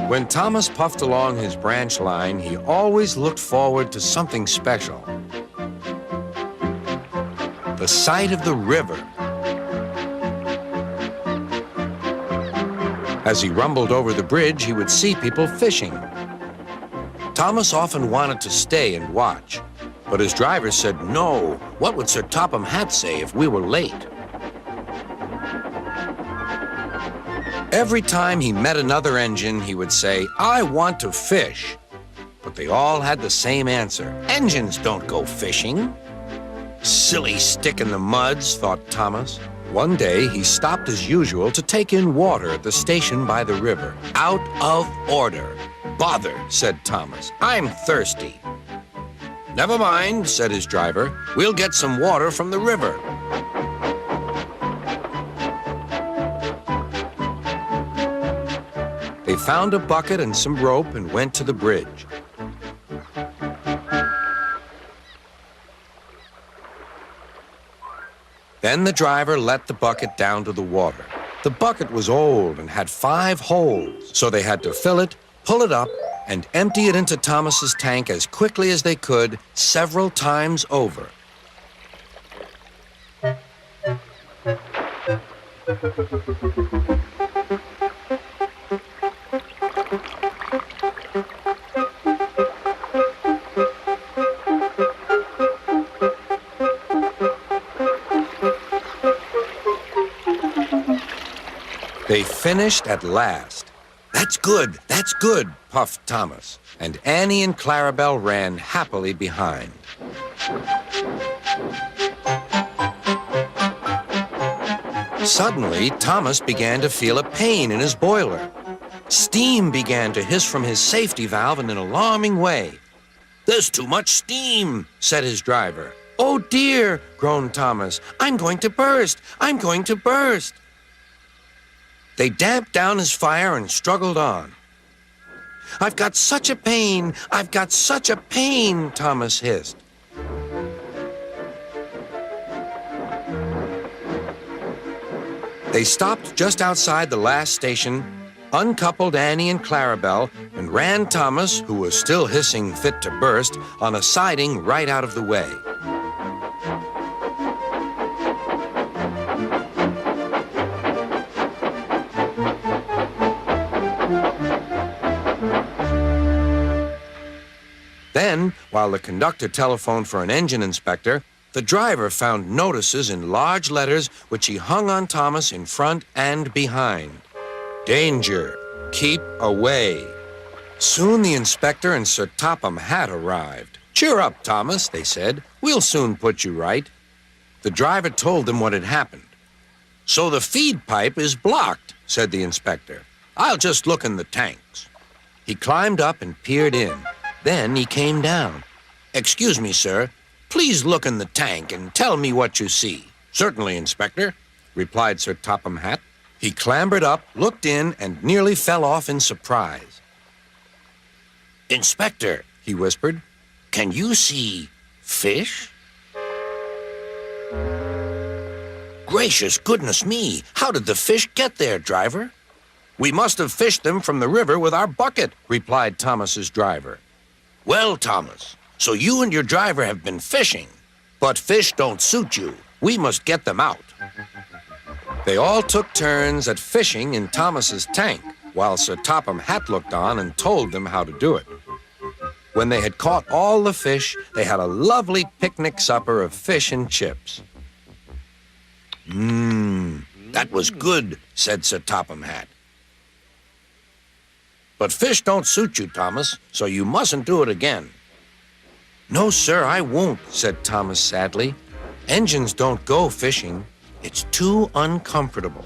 When Thomas puffed along his branch line, he always looked forward to something special. The sight of the river. As he rumbled over the bridge, he would see people fishing. Thomas often wanted to stay and watch, but his driver said no. What would Sir Topham Hatt say if we were late? Every time he met another engine, he would say, "I want to fish." But they all had the same answer. "Engines don't go fishing." Silly stick in the muds, thought Thomas. One day, he stopped as usual to take in water at the station by the river. Out of order. "Bother," said Thomas. "I'm thirsty." "Never mind," said his driver. "We'll get some water from the river." They found a bucket and some rope and went to the bridge. Then the driver let the bucket down to the water. The bucket was old and had 5 holes, so they had to fill it, pull it up, and empty it into Thomas's tank as quickly as they could, several times over. They finished at last. "That's good, that's good," puffed Thomas, and Annie and Clarabelle ran happily behind. Suddenly, Thomas began to feel a pain in his boiler. Steam began to hiss from his safety valve in an alarming way. "There's too much steam," said his driver. "Oh dear," groaned Thomas. "I'm going to burst, I'm going to burst." They damped down his fire and struggled on. "I've got such a pain, I've got such a pain," Thomas hissed. They stopped just outside the last station, uncoupled Annie and Clarabelle, and ran Thomas, who was still hissing fit to burst, on a siding right out of the way. Then, while the conductor telephoned for an engine inspector, the driver found notices in large letters which he hung on Thomas in front and behind. "Danger! Keep away!" Soon the inspector and Sir Topham Hatt arrived. "Cheer up, Thomas," they said. "We'll soon put you right." The driver told them what had happened. "So the feed pipe is blocked," said the inspector. "I'll just look in the tanks." He climbed up and peered in. Then he came down. "Excuse me, sir. Please look in the tank and tell me what you see." "Certainly, Inspector," replied Sir Topham Hatt. He clambered up, looked in, and nearly fell off in surprise. "Inspector," he whispered, "can you see fish?" "Gracious goodness me! How did the fish get there, driver?" "We must have fished them from the river with our bucket," replied Thomas's driver. "Well, Thomas, so you and your driver have been fishing, but fish don't suit you. We must get them out." They all took turns at fishing in Thomas's tank, while Sir Topham Hatt looked on and told them how to do it. When they had caught all the fish, they had a lovely picnic supper of fish and chips. "That was good," said Sir Topham Hatt. "But fish don't suit you, Thomas, so you mustn't do it again." "No, sir, I won't," said Thomas sadly. "Engines don't go fishing. It's too uncomfortable."